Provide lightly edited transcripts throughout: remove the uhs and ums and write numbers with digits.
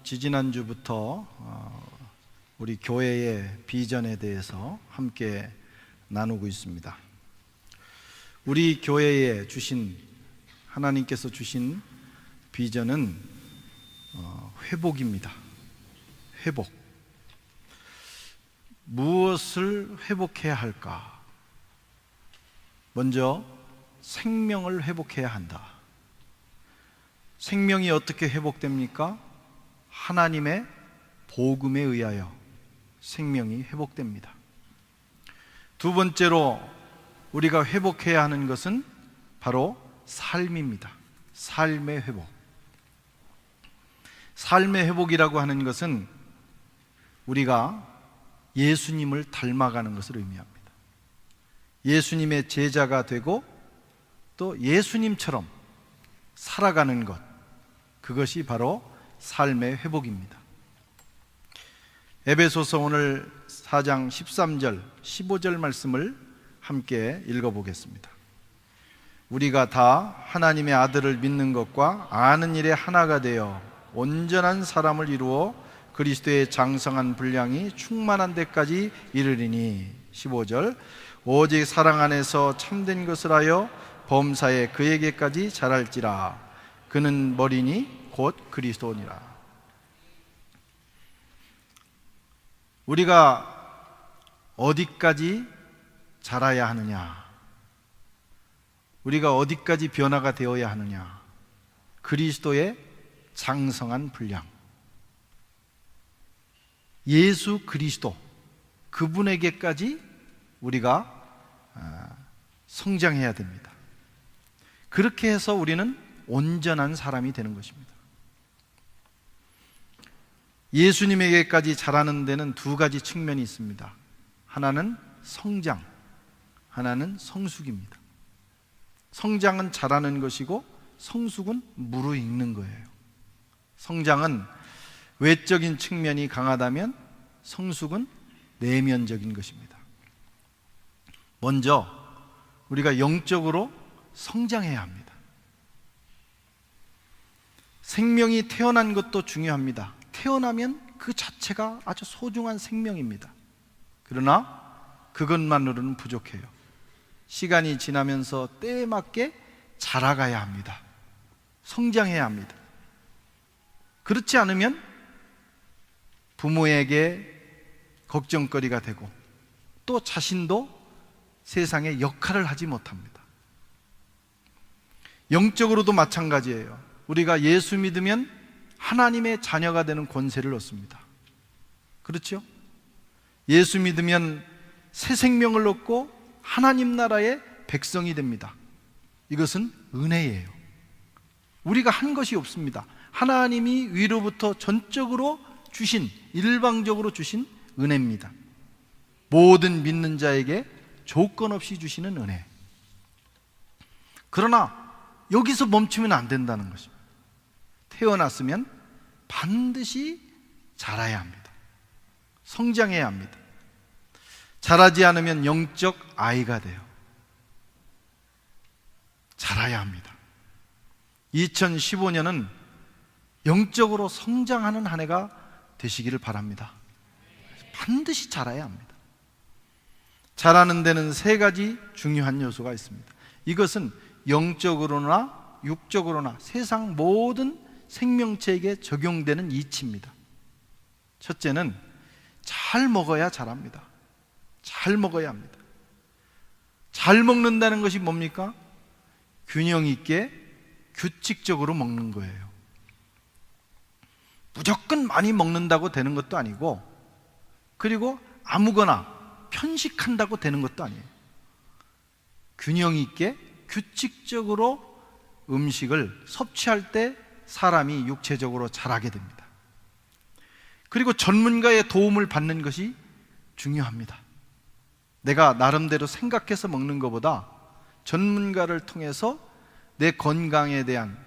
지지난주부터 우리 교회의 비전에 대해서 함께 나누고 있습니다. 우리 교회에 하나님께서 주신 비전은 회복입니다. 회복. 무엇을 회복해야 할까? 먼저 생명을 회복해야 한다. 생명이 어떻게 회복됩니까? 하나님의 복음에 의하여 생명이 회복됩니다. 두 번째로 우리가 회복해야 하는 것은 바로 삶입니다. 삶의 회복. 삶의 회복이라고 하는 것은 우리가 예수님을 닮아가는 것을 의미합니다. 예수님의 제자가 되고 또 예수님처럼 살아가는 것, 그것이 바로 삶의 회복입니다. 에베소서 오늘 4장 13절, 15절 말씀을 함께 읽어보겠습니다. 우리가 다 하나님의 아들을 믿는 것과 아는 일에 하나가 되어 온전한 사람을 이루어 그리스도의 장성한 분량이 충만한 데까지 이르리니. 15절, 오직 사랑 안에서 참된 것을 하여 범사에 그에게까지 자랄지라. 그는 머리니 곧 그리스도니라. 우리가 어디까지 자라야 하느냐? 우리가 어디까지 변화가 되어야 하느냐? 그리스도의 장성한 분량, 예수 그리스도, 그분에게까지 우리가 성장해야 됩니다. 그렇게 해서 우리는 온전한 사람이 되는 것입니다. 예수님에게까지 자라는 데는 두 가지 측면이 있습니다. 하나는 성장, 하나는 성숙입니다. 성장은 자라는 것이고 성숙은 무르익는 거예요. 성장은 외적인 측면이 강하다면 성숙은 내면적인 것입니다. 먼저 우리가 영적으로 성장해야 합니다. 생명이 태어난 것도 중요합니다. 태어나면 그 자체가 아주 소중한 생명입니다. 그러나 그것만으로는 부족해요. 시간이 지나면서 때에 맞게 자라가야 합니다. 성장해야 합니다. 그렇지 않으면 부모에게 걱정거리가 되고 또 자신도 세상에 역할을 하지 못합니다. 영적으로도 마찬가지예요. 우리가 예수 믿으면 하나님의 자녀가 되는 권세를 얻습니다. 그렇죠? 예수 믿으면 새 생명을 얻고 하나님 나라의 백성이 됩니다. 이것은 은혜예요. 우리가 한 것이 없습니다. 하나님이 위로부터 전적으로 주신, 일방적으로 주신 은혜입니다. 모든 믿는 자에게 조건 없이 주시는 은혜. 그러나 여기서 멈추면 안 된다는 것입니다. 태어났으면 반드시 자라야 합니다. 성장해야 합니다. 자라지 않으면 영적 아이가 돼요. 자라야 합니다. 2015년은 영적으로 성장하는 한 해가 되시기를 바랍니다. 반드시 자라야 합니다. 자라는 데는 세 가지 중요한 요소가 있습니다. 이것은 영적으로나 육적으로나 세상 모든 생명체에게 적용되는 이치입니다. 첫째는 잘 먹어야 자랍니다. 잘 먹어야 합니다. 잘 먹는다는 것이 뭡니까? 균형 있게 규칙적으로 먹는 거예요. 무조건 많이 먹는다고 되는 것도 아니고, 그리고 아무거나 편식한다고 되는 것도 아니에요. 균형 있게 규칙적으로 음식을 섭취할 때 사람이 육체적으로 자라게 됩니다. 그리고 전문가의 도움을 받는 것이 중요합니다. 내가 나름대로 생각해서 먹는 것보다 전문가를 통해서 내 건강에 대한,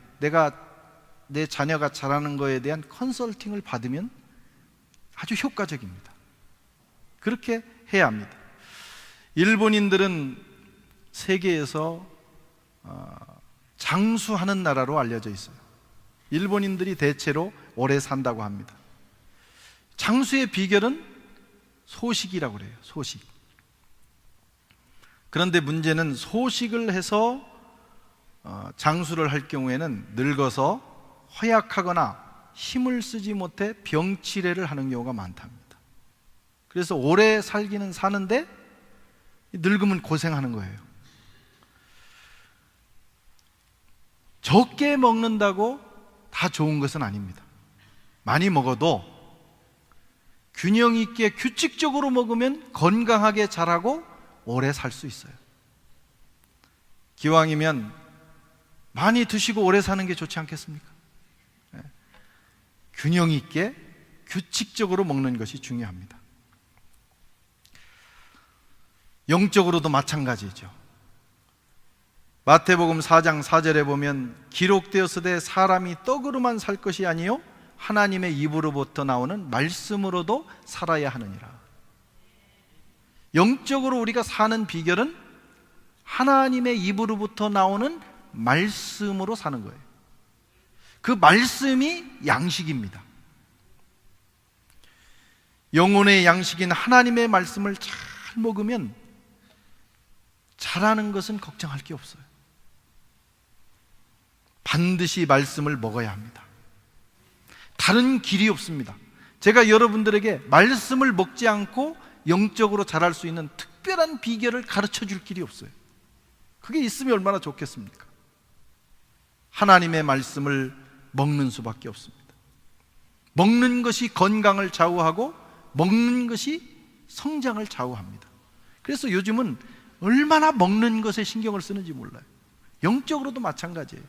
내 자녀가 자라는 것에 대한 컨설팅을 받으면 아주 효과적입니다. 그렇게 해야 합니다. 일본인들은 세계에서 장수하는 나라로 알려져 있어요. 일본인들이 대체로 오래 산다고 합니다. 장수의 비결은 소식이라고 그래요. 소식. 그런데 문제는 소식을 해서 장수를 할 경우에는 늙어서 허약하거나 힘을 쓰지 못해 병치레를 하는 경우가 많답니다. 그래서 오래 살기는 사는데 늙으면 고생하는 거예요. 적게 먹는다고 다 좋은 것은 아닙니다. 많이 먹어도 균형 있게 규칙적으로 먹으면 건강하게 자라고 오래 살 수 있어요. 기왕이면 많이 드시고 오래 사는 게 좋지 않겠습니까? 균형 있게 규칙적으로 먹는 것이 중요합니다. 영적으로도 마찬가지죠. 마태복음 4장 4절에 보면 기록되었으되 사람이 떡으로만 살 것이 아니요 하나님의 입으로부터 나오는 말씀으로도 살아야 하느니라. 영적으로 우리가 사는 비결은 하나님의 입으로부터 나오는 말씀으로 사는 거예요. 그 말씀이 양식입니다. 영혼의 양식인 하나님의 말씀을 잘 먹으면 자라는 것은 걱정할 게 없어요. 반드시 말씀을 먹어야 합니다. 다른 길이 없습니다. 제가 여러분들에게 말씀을 먹지 않고 영적으로 자랄 수 있는 특별한 비결을 가르쳐 줄 길이 없어요. 그게 있으면 얼마나 좋겠습니까? 하나님의 말씀을 먹는 수밖에 없습니다. 먹는 것이 건강을 좌우하고 먹는 것이 성장을 좌우합니다. 그래서 요즘은 얼마나 먹는 것에 신경을 쓰는지 몰라요. 영적으로도 마찬가지예요.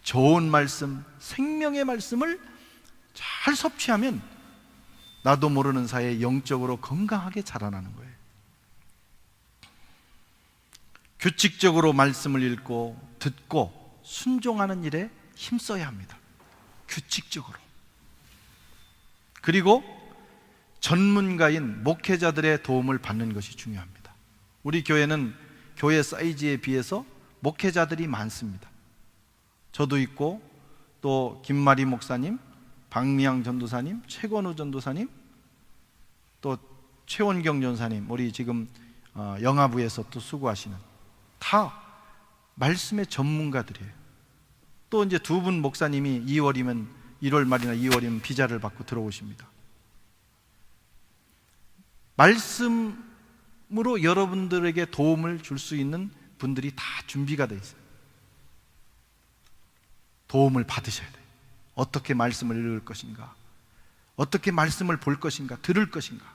좋은 말씀, 생명의 말씀을 잘 섭취하면 나도 모르는 사이에 영적으로 건강하게 자라나는 거예요. 규칙적으로 말씀을 읽고 듣고 순종하는 일에 힘써야 합니다. 규칙적으로. 그리고 전문가인 목회자들의 도움을 받는 것이 중요합니다. 우리 교회는 교회 사이즈에 비해서 목회자들이 많습니다. 저도 있고 또 김마리 목사님, 박미양 전도사님, 최건우 전도사님, 또 최원경 전사님, 우리 지금 영화부에서 또 수고하시는 다 말씀의 전문가들이에요. 또 이제 두 분 목사님이 1월 말이나 2월이면 비자를 받고 들어오십니다. 말씀으로 여러분들에게 도움을 줄 수 있는 분들이 다 준비가 되어 있어요. 도움을 받으셔야 돼요. 어떻게 말씀을 읽을 것인가, 어떻게 말씀을 볼 것인가, 들을 것인가.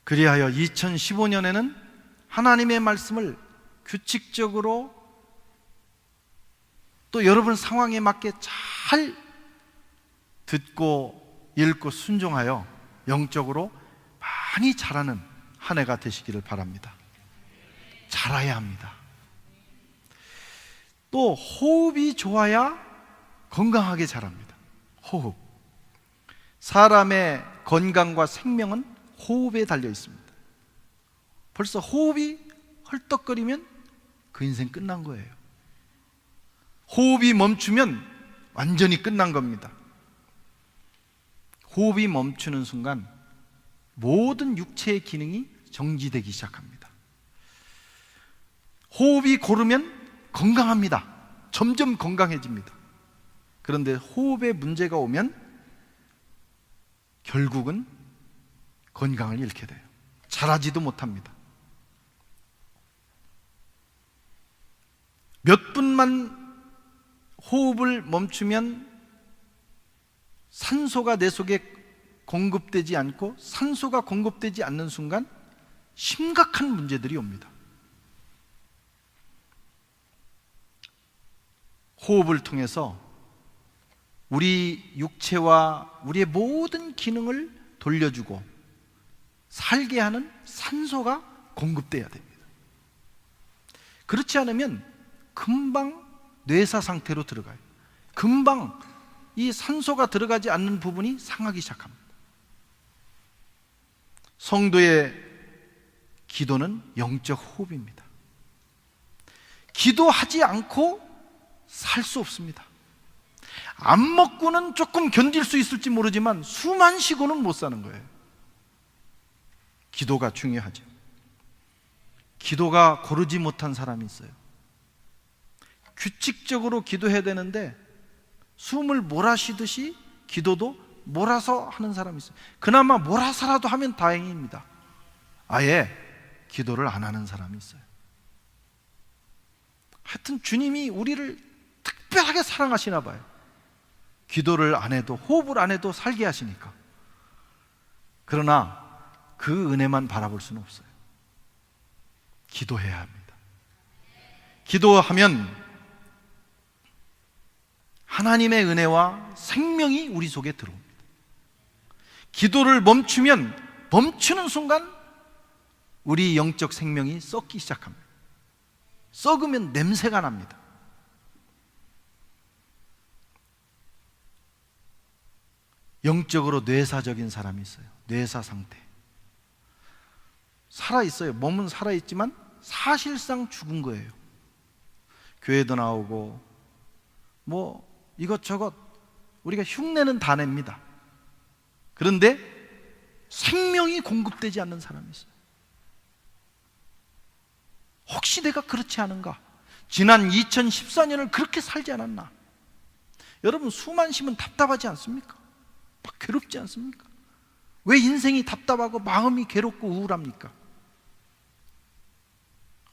그리하여 2015년에는 하나님의 말씀을 규칙적으로 또 여러분 상황에 맞게 잘 듣고 읽고 순종하여 영적으로 많이 자라는 한 해가 되시기를 바랍니다. 자라야 합니다. 또 호흡이 좋아야 건강하게 자랍니다. 호흡. 사람의 건강과 생명은 호흡에 달려 있습니다. 벌써 호흡이 헐떡거리면 그 인생 끝난 거예요. 호흡이 멈추면 완전히 끝난 겁니다. 호흡이 멈추는 순간 모든 육체의 기능이 정지되기 시작합니다. 호흡이 고르면 건강합니다. 점점 건강해집니다. 그런데 호흡에 문제가 오면 결국은 건강을 잃게 돼요. 자라지도 못합니다. 몇 분만 호흡을 멈추면 산소가 내 속에 공급되지 않고 산소가 공급되지 않는 순간 심각한 문제들이 옵니다. 호흡을 통해서 우리 육체와 우리의 모든 기능을 돌려주고 살게 하는 산소가 공급돼야 됩니다. 그렇지 않으면 금방 뇌사 상태로 들어가요. 금방 이 산소가 들어가지 않는 부분이 상하기 시작합니다. 성도의 기도는 영적 호흡입니다. 기도하지 않고 살 수 없습니다. 안 먹고는 조금 견딜 수 있을지 모르지만 숨 안 쉬고는 못 사는 거예요. 기도가 중요하죠. 기도가 고르지 못한 사람이 있어요. 규칙적으로 기도해야 되는데 숨을 몰아쉬듯이 기도도 몰아서 하는 사람이 있어요. 그나마 몰아서라도 하면 다행입니다. 아예 기도를 안 하는 사람이 있어요. 하여튼 주님이 우리를 특별하게 사랑하시나 봐요. 기도를 안 해도, 호흡을 안 해도 살게 하시니까. 그러나 그 은혜만 바라볼 수는 없어요. 기도해야 합니다. 기도하면 하나님의 은혜와 생명이 우리 속에 들어옵니다. 기도를 멈추면 멈추는 순간 우리 영적 생명이 썩기 시작합니다. 썩으면 냄새가 납니다. 영적으로 뇌사적인 사람이 있어요. 뇌사 상태. 살아있어요. 몸은 살아있지만 사실상 죽은 거예요. 교회도 나오고 뭐 이것저것 우리가 흉내는 다 냅니다. 그런데 생명이 공급되지 않는 사람이 있어요. 혹시 내가 그렇지 않은가? 지난 2014년을 그렇게 살지 않았나? 여러분, 숨 안 쉬면 답답하지 않습니까? 막 괴롭지 않습니까? 왜 인생이 답답하고 마음이 괴롭고 우울합니까?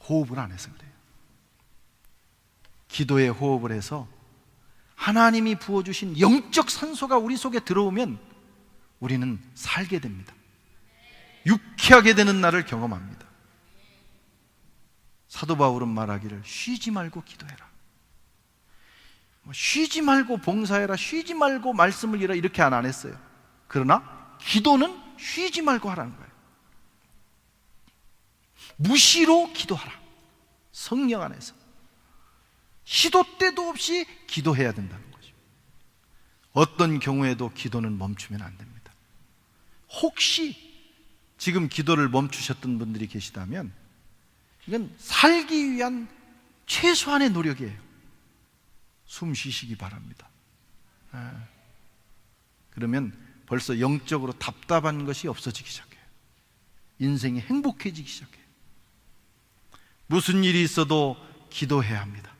호흡을 안 해서 그래요. 기도에 호흡을 해서 하나님이 부어주신 영적 산소가 우리 속에 들어오면 우리는 살게 됩니다. 유쾌하게 되는 날을 경험합니다. 사도 바울은 말하기를 쉬지 말고 기도해라. 쉬지 말고 봉사해라, 쉬지 말고 말씀을 읽어라 이렇게 안 했어요. 그러나 기도는 쉬지 말고 하라는 거예요. 무시로 기도하라. 성령 안에서 시도 때도 없이 기도해야 된다는 거죠. 어떤 경우에도 기도는 멈추면 안 됩니다. 혹시 지금 기도를 멈추셨던 분들이 계시다면 이건 살기 위한 최소한의 노력이에요. 숨 쉬시기 바랍니다. 그러면 벌써 영적으로 답답한 것이 없어지기 시작해요. 인생이 행복해지기 시작해요. 무슨 일이 있어도 기도해야 합니다.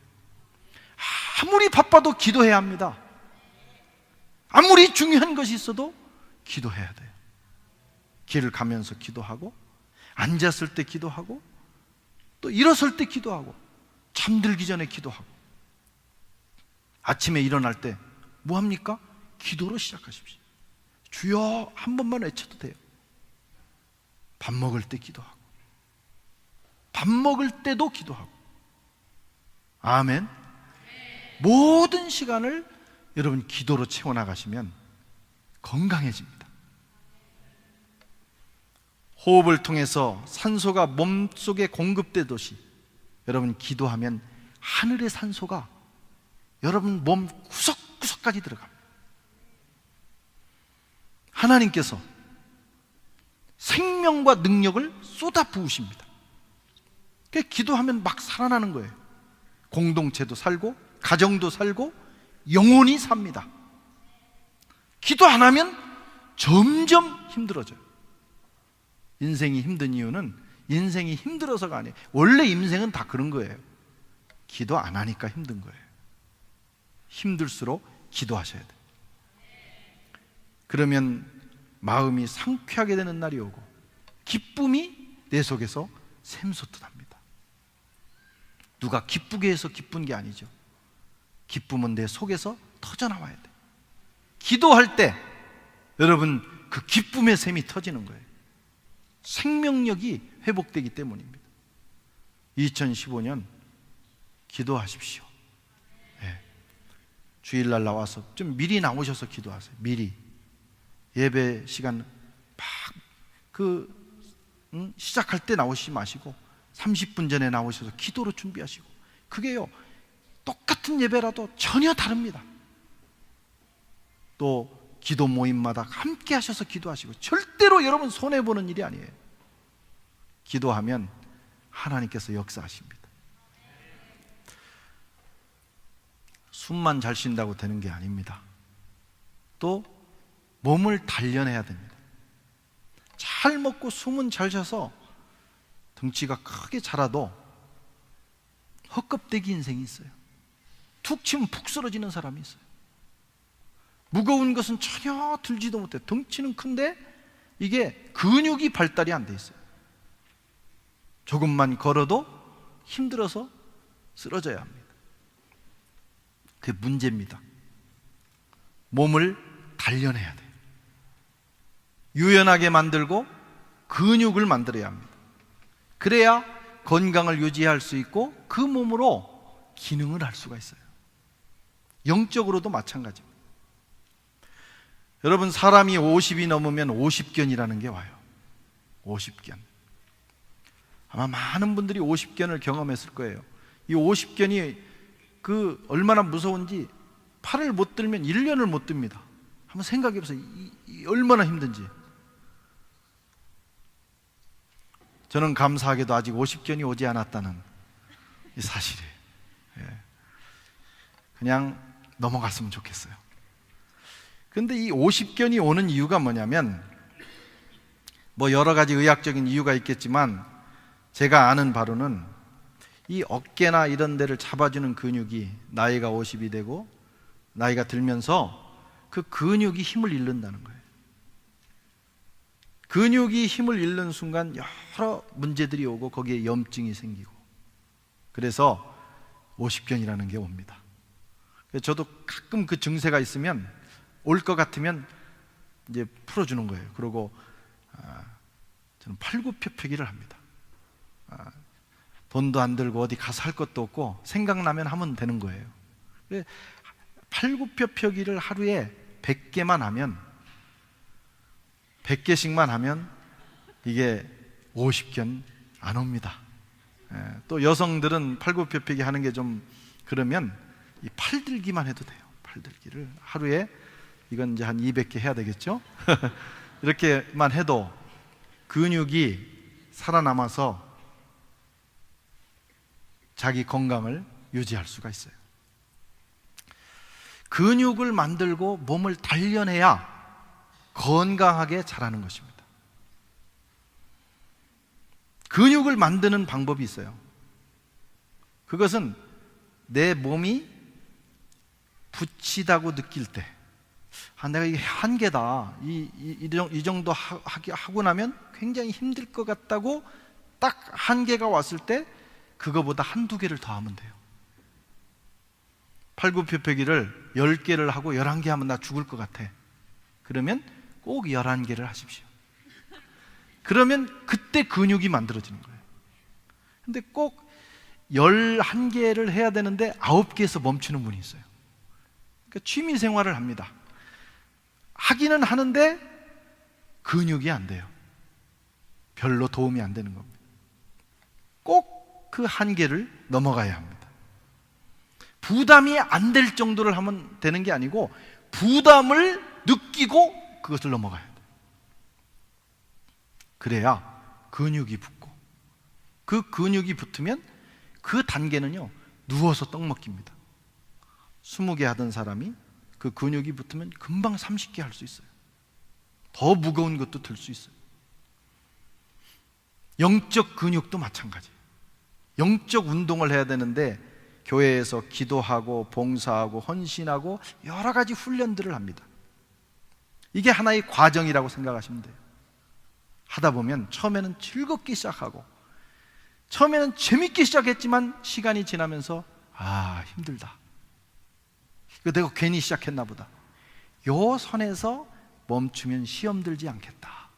아무리 바빠도 기도해야 합니다. 아무리 중요한 것이 있어도 기도해야 돼요. 길을 가면서 기도하고, 앉았을 때 기도하고, 또 일어설 때 기도하고, 잠들기 전에 기도하고, 아침에 일어날 때 뭐 합니까? 기도로 시작하십시오. 주여 한 번만 외쳐도 돼요. 밥 먹을 때 기도하고, 밥 먹을 때도 기도하고. 아멘. 모든 시간을 여러분 기도로 채워나가시면 건강해집니다. 호흡을 통해서 산소가 몸속에 공급되듯이 여러분 기도하면 하늘의 산소가 여러분 몸 구석구석까지 들어갑니다. 하나님께서 생명과 능력을 쏟아 부으십니다. 그래서 기도하면 막 살아나는 거예요. 공동체도 살고 가정도 살고 영혼이 삽니다. 기도 안 하면 점점 힘들어져요. 인생이 힘든 이유는 인생이 힘들어서가 아니에요. 원래 인생은 다 그런 거예요. 기도 안 하니까 힘든 거예요. 힘들수록 기도하셔야 돼요. 그러면 마음이 상쾌하게 되는 날이 오고 기쁨이 내 속에서 샘솟듯합니다. 누가 기쁘게 해서 기쁜 게 아니죠. 기쁨은 내 속에서 터져나와야 돼요. 기도할 때 여러분 그 기쁨의 샘이 터지는 거예요. 생명력이 회복되기 때문입니다. 2015년 기도하십시오. 네. 주일날 나와서 좀 미리 나오셔서 기도하세요. 미리 예배 시간 막 시작할 때 나오시지 마시고 30분 전에 나오셔서 기도로 준비하시고. 그게요 똑같은 예배라도 전혀 다릅니다. 또 기도 모임마다 함께 하셔서 기도하시고. 절대로 여러분 손해보는 일이 아니에요. 기도하면 하나님께서 역사하십니다. 숨만 잘 쉰다고 되는 게 아닙니다. 또 몸을 단련해야 됩니다. 잘 먹고 숨은 잘 쉬어서 덩치가 크게 자라도 헛껍데기 인생이 있어요. 툭 치면 푹 쓰러지는 사람이 있어요. 무거운 것은 전혀 들지도 못해. 덩치는 큰데 이게 근육이 발달이 안 돼 있어요. 조금만 걸어도 힘들어서 쓰러져야 합니다. 그게 문제입니다. 몸을 단련해야 돼요. 유연하게 만들고 근육을 만들어야 합니다. 그래야 건강을 유지할 수 있고 그 몸으로 기능을 할 수가 있어요. 영적으로도 마찬가지입니다. 여러분, 사람이 50이 넘으면 50견이라는 게 와요. 50견. 아마 많은 분들이 50견을 경험했을 거예요. 이 50견이 얼마나 무서운지 팔을 못 들면 1년을 못 듭니다. 한번 생각해 보세요. 얼마나 힘든지. 저는 감사하게도 아직 50견이 오지 않았다는 이 사실이에요. 그냥 넘어갔으면 좋겠어요. 그런데 이 50견이 오는 이유가 뭐냐면, 여러 가지 의학적인 이유가 있겠지만 제가 아는 바로는 이 어깨나 이런 데를 잡아주는 근육이 나이가 50이 되고 나이가 들면서 그 근육이 힘을 잃는다는 거예요. 근육이 힘을 잃는 순간 여러 문제들이 오고 거기에 염증이 생기고, 그래서 50견이라는 게 옵니다. 저도 가끔 그 증세가 있으면 올 것 같으면 이제 풀어주는 거예요. 그리고 저는 팔굽혀펴기를 합니다. 돈도 안 들고 어디 가서 할 것도 없고 생각나면 하면 되는 거예요. 팔굽혀펴기를 하루에 100개만 하면, 100개씩만 하면 이게 50견 안 옵니다. 또 여성들은 팔굽혀펴기 하는 게 좀 그러면 이 팔들기만 해도 돼요. 팔들기를 하루에, 이건 이제 한 200개 해야 되겠죠? 이렇게만 해도 근육이 살아남아서 자기 건강을 유지할 수가 있어요. 근육을 만들고 몸을 단련해야 건강하게 자라는 것입니다. 근육을 만드는 방법이 있어요. 그것은 내 몸이 부치다고 느낄 때, 내가 이게 한계다, 이 정도 하고 나면 굉장히 힘들 것 같다고 딱 한계가 왔을 때 그거보다 한두 개를 더 하면 돼요. 팔굽혀펴기를 10개를 하고 11개 하면 나 죽을 것 같아. 그러면 꼭 11개를 하십시오. 그러면 그때 근육이 만들어지는 거예요. 근데 꼭 11개를 해야 되는데 9개에서 멈추는 분이 있어요. 그러니까 취미 생활을 합니다. 하기는 하는데 근육이 안 돼요. 별로 도움이 안 되는 겁니다. 꼭 그 한계를 넘어가야 합니다. 부담이 안 될 정도를 하면 되는 게 아니고 부담을 느끼고 그것을 넘어가야 돼요. 그래야 근육이 붙고, 그 근육이 붙으면 그 단계는요, 누워서 떡 먹기입니다. 20개 하던 사람이 그 근육이 붙으면 금방 30개 할 수 있어요. 더 무거운 것도 들 수 있어요. 영적 근육도 마찬가지예요. 영적 운동을 해야 되는데 교회에서 기도하고 봉사하고 헌신하고 여러 가지 훈련들을 합니다. 이게 하나의 과정이라고 생각하시면 돼요. 하다 보면 처음에는 즐겁게 시작하고, 처음에는 재밌게 시작했지만 시간이 지나면서 힘들다, 이거 내가 괜히 시작했나 보다, 요 선에서 멈추면 시험 들지 않겠다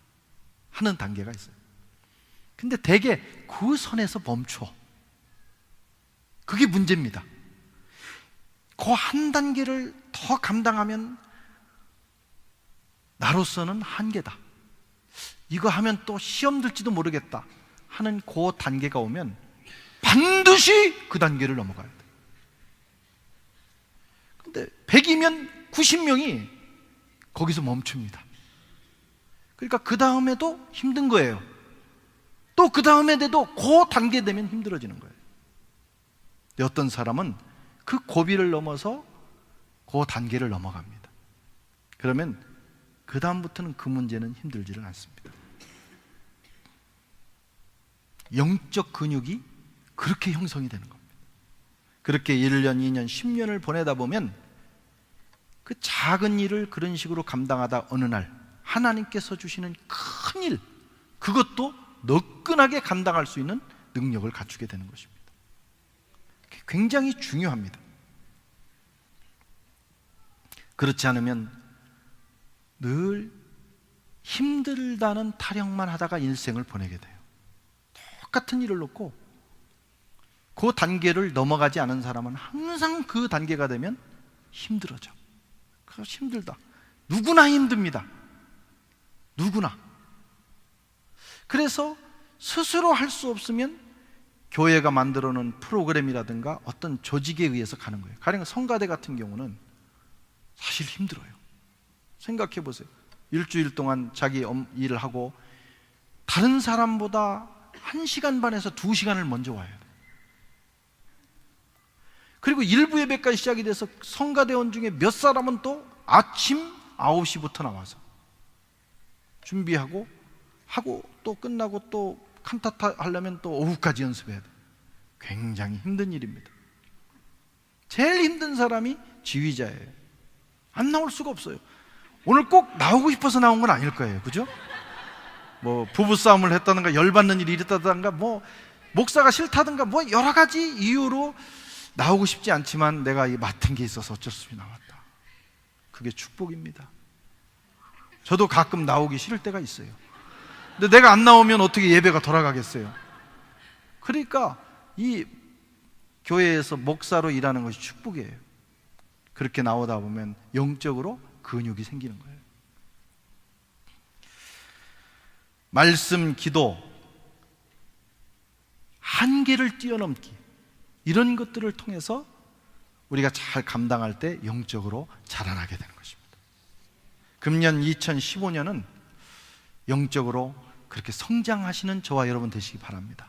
하는 단계가 있어요. 근데 대개 그 선에서 멈춰. 그게 문제입니다. 그 한 단계를 더 감당하면 나로서는 한계다, 이거 하면 또 시험 들지도 모르겠다 하는 그 단계가 오면 반드시 그 단계를 넘어가야 돼. 근데 100이면 90명이 거기서 멈춥니다. 그러니까 그 다음에도 힘든 거예요. 또 그 다음에 돼도 그 단계 되면 힘들어지는 거예요. 어떤 사람은 그 고비를 넘어서 그 단계를 넘어갑니다. 그러면 그 다음부터는 그 문제는 힘들지를 않습니다. 영적 근육이 그렇게 형성이 되는 겁니다. 그렇게 1년, 2년, 10년을 보내다 보면 그 작은 일을 그런 식으로 감당하다 어느 날 하나님께서 주시는 큰 일, 그것도 너끈하게 감당할 수 있는 능력을 갖추게 되는 것입니다. 굉장히 중요합니다. 그렇지 않으면 늘 힘들다는 타령만 하다가 일생을 보내게 돼요. 똑같은 일을 놓고 그 단계를 넘어가지 않은 사람은 항상 그 단계가 되면 힘들어져. 그래서 힘들다. 누구나 힘듭니다. 누구나. 그래서 스스로 할 수 없으면 교회가 만들어 놓은 프로그램이라든가 어떤 조직에 의해서 가는 거예요. 가령 성가대 같은 경우는 사실 힘들어요. 생각해 보세요. 일주일 동안 자기 일을 하고 다른 사람보다 1시간 반에서 2시간을 먼저 와야 돼요. 그리고 일부 예배까지 시작이 돼서 성가대원 중에 몇 사람은 또 아침 9시부터 나와서 준비하고 또 끝나고 또 칸타타 하려면 또 오후까지 연습해야 돼요. 굉장히 힘든 일입니다. 제일 힘든 사람이 지휘자예요. 안 나올 수가 없어요. 오늘 꼭 나오고 싶어서 나온 건 아닐 거예요. 그죠? 뭐 부부싸움을 했다든가 열받는 일이 있었다든가 뭐 목사가 싫다든가 뭐 여러 가지 이유로 나오고 싶지 않지만 내가 이 맡은 게 있어서 어쩔 수 없이 나왔다. 그게 축복입니다. 저도 가끔 나오기 싫을 때가 있어요. 근데 내가 안 나오면 어떻게 예배가 돌아가겠어요? 그러니까 이 교회에서 목사로 일하는 것이 축복이에요. 그렇게 나오다 보면 영적으로 근육이 생기는 거예요. 말씀, 기도, 한계를 뛰어넘기, 이런 것들을 통해서 우리가 잘 감당할 때 영적으로 자라나게 되는 것입니다. 금년 2015년은 영적으로 그렇게 성장하시는 저와 여러분 되시기 바랍니다.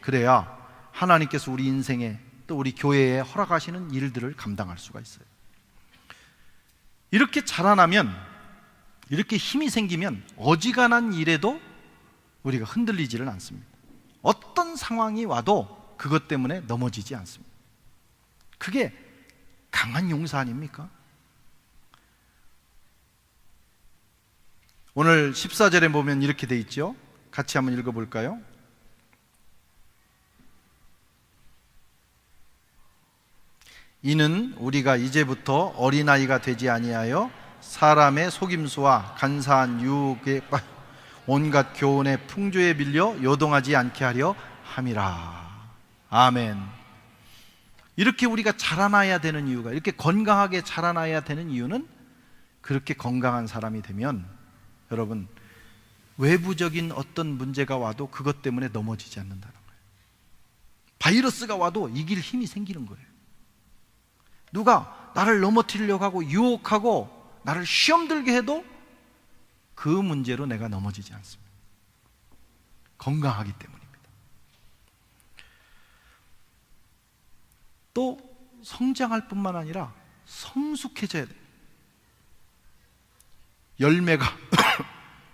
그래야 하나님께서 우리 인생에 또 우리 교회에 허락하시는 일들을 감당할 수가 있어요. 이렇게 자라나면, 이렇게 힘이 생기면 어지간한 일에도 우리가 흔들리지를 않습니다. 어떤 상황이 와도 그것 때문에 넘어지지 않습니다. 그게 강한 용사 아닙니까? 오늘 14절에 보면 이렇게 돼 있죠. 같이 한번 읽어볼까요? 이는 우리가 이제부터 어린아이가 되지 아니하여 사람의 속임수와 간사한 유혹에 온갖 교훈의 풍조에 밀려 요동하지 않게 하려 함이라. 아멘. 이렇게 우리가 자라나야 되는 이유가, 이렇게 건강하게 자라나야 되는 이유는, 그렇게 건강한 사람이 되면 여러분 외부적인 어떤 문제가 와도 그것 때문에 넘어지지 않는다는 거예요. 바이러스가 와도 이길 힘이 생기는 거예요. 누가 나를 넘어뜨리려고 하고 유혹하고 나를 시험 들게 해도 그 문제로 내가 넘어지지 않습니다. 건강하기 때문입니다. 또 성장할 뿐만 아니라 성숙해져야 돼요.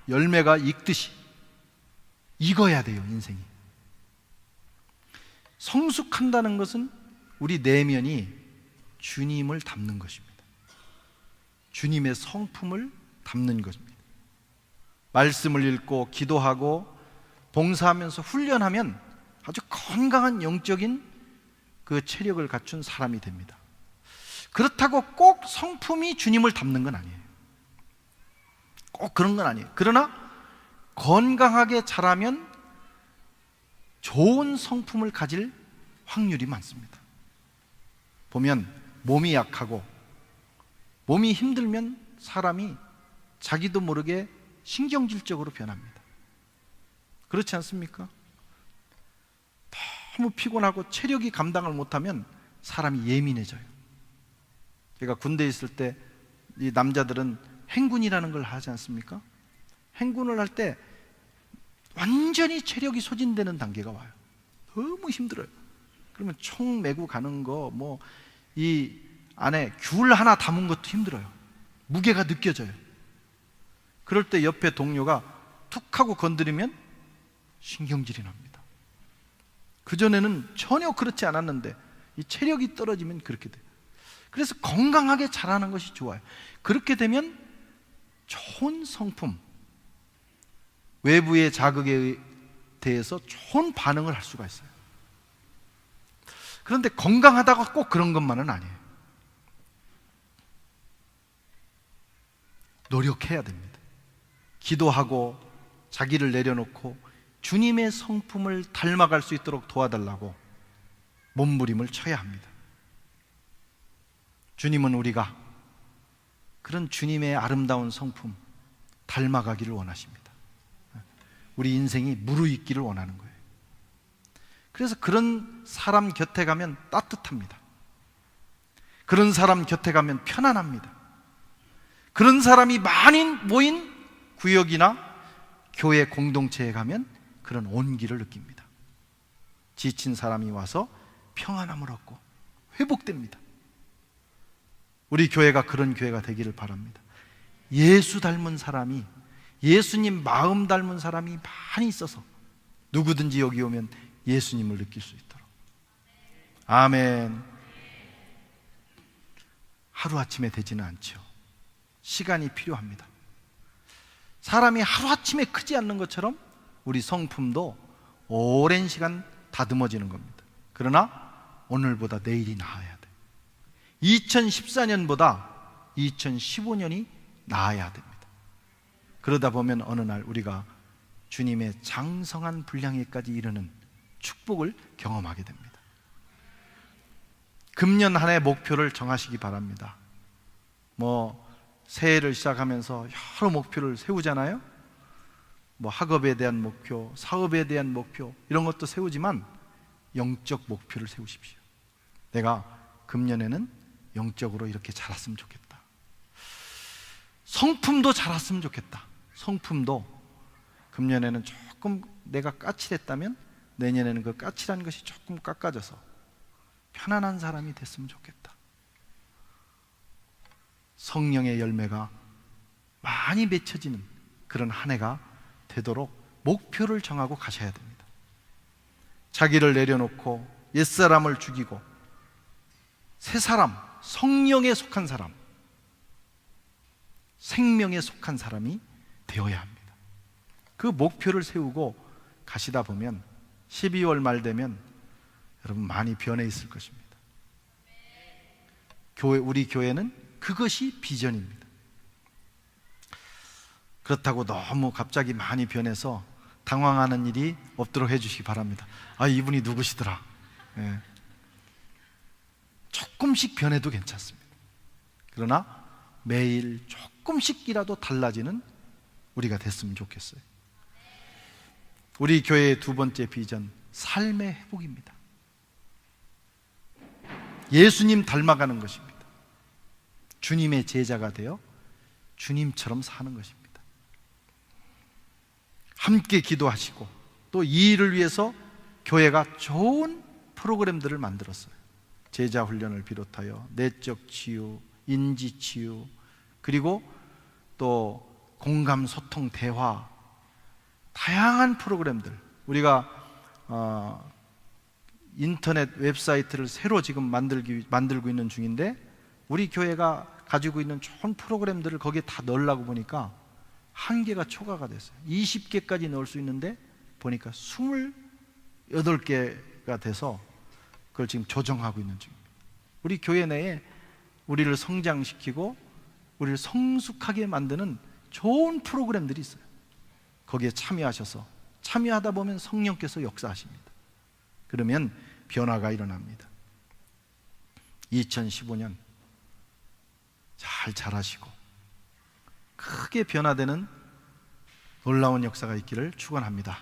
열매가 익듯이 익어야 돼요, 인생이. 성숙한다는 것은 우리 내면이 주님을 담는 것입니다. 주님의 성품을 담는 것입니다. 말씀을 읽고 기도하고 봉사하면서 훈련하면 아주 건강한 영적인 그 체력을 갖춘 사람이 됩니다. 그렇다고 꼭 성품이 주님을 담는 건 아니에요. 꼭 그런 건 아니에요. 그러나 건강하게 자라면 좋은 성품을 가질 확률이 많습니다. 보면 몸이 약하고 몸이 힘들면 사람이 자기도 모르게 신경질적으로 변합니다. 그렇지 않습니까? 너무 피곤하고 체력이 감당을 못하면 사람이 예민해져요. 제가 군대에 있을 때 이 남자들은 행군이라는 걸 하지 않습니까? 행군을 할 때 완전히 체력이 소진되는 단계가 와요. 너무 힘들어요. 그러면 총 메고 가는 거, 뭐 이 안에 귤 하나 담은 것도 힘들어요. 무게가 느껴져요. 그럴 때 옆에 동료가 툭 하고 건드리면 신경질이 납니다. 그전에는 전혀 그렇지 않았는데 이 체력이 떨어지면 그렇게 돼요. 그래서 건강하게 자라는 것이 좋아요. 그렇게 되면 좋은 성품, 외부의 자극에 대해서 좋은 반응을 할 수가 있어요. 그런데 건강하다가 꼭 그런 것만은 아니에요. 노력해야 됩니다. 기도하고 자기를 내려놓고 주님의 성품을 닮아갈 수 있도록 도와달라고 몸부림을 쳐야 합니다. 주님은 우리가 그런 주님의 아름다운 성품 닮아가기를 원하십니다. 우리 인생이 무르익기를 원하는 거예요. 그래서 그런 사람 곁에 가면 따뜻합니다. 그런 사람 곁에 가면 편안합니다. 그런 사람이 많이 모인 구역이나 교회 공동체에 가면 그런 온기를 느낍니다. 지친 사람이 와서 평안함을 얻고 회복됩니다. 우리 교회가 그런 교회가 되기를 바랍니다. 예수 닮은 사람이, 예수님 마음 닮은 사람이 많이 있어서 누구든지 여기 오면 예수님을 느낄 수 있도록. 아멘. 하루아침에 되지는 않죠. 시간이 필요합니다. 사람이 하루아침에 크지 않는 것처럼 우리 성품도 오랜 시간 다듬어지는 겁니다. 그러나 오늘보다 내일이 나아야 돼. 2014년보다 2015년이 나아야 됩니다. 그러다 보면 어느 날 우리가 주님의 장성한 분량에까지 이르는 축복을 경험하게 됩니다. 금년 한 해 목표를 정하시기 바랍니다. 새해를 시작하면서 여러 목표를 세우잖아요. 학업에 대한 목표, 사업에 대한 목표, 이런 것도 세우지만 영적 목표를 세우십시오. 내가 금년에는 영적으로 이렇게 자랐으면 좋겠다. 성품도 자랐으면 좋겠다. 성품도 금년에는 조금 내가 까칠했다면 내년에는 그 까칠한 것이 조금 깎아져서 편안한 사람이 됐으면 좋겠다. 성령의 열매가 많이 맺혀지는 그런 한 해가 되도록 목표를 정하고 가셔야 됩니다. 자기를 내려놓고 옛사람을 죽이고 새 사람, 성령에 속한 사람, 생명에 속한 사람이 되어야 합니다. 그 목표를 세우고 가시다 보면 12월 말 되면 여러분 많이 변해 있을 것입니다. 우리 교회는 그것이 비전입니다. 그렇다고 너무 갑자기 많이 변해서 당황하는 일이 없도록 해주시기 바랍니다. 이분이 누구시더라. 조금씩 변해도 괜찮습니다. 그러나 매일 조금씩이라도 달라지는 우리가 됐으면 좋겠어요. 우리 교회의 두 번째 비전, 삶의 회복입니다. 예수님 닮아가는 것입니다. 주님의 제자가 되어 주님처럼 사는 것입니다. 함께 기도하시고 또 이 일을 위해서 교회가 좋은 프로그램들을 만들었어요. 제자 훈련을 비롯하여 내적 치유, 인지 치유, 그리고 또 공감, 소통, 대화, 다양한 프로그램들. 우리가 인터넷 웹사이트를 새로 지금 만들고 있는 중인데 우리 교회가 가지고 있는 좋은 프로그램들을 거기에 다 넣으려고 보니까 한계가 초과가 됐어요. 20개까지 넣을 수 있는데 보니까 28개가 돼서 그걸 지금 조정하고 있는 중입니다. 우리 교회 내에 우리를 성장시키고 우리를 성숙하게 만드는 좋은 프로그램들이 있어요. 거기에 참여하다 보면 성령께서 역사하십니다. 그러면 변화가 일어납니다. 2015년 잘 자라시고 크게 변화되는 놀라운 역사가 있기를 축원합니다.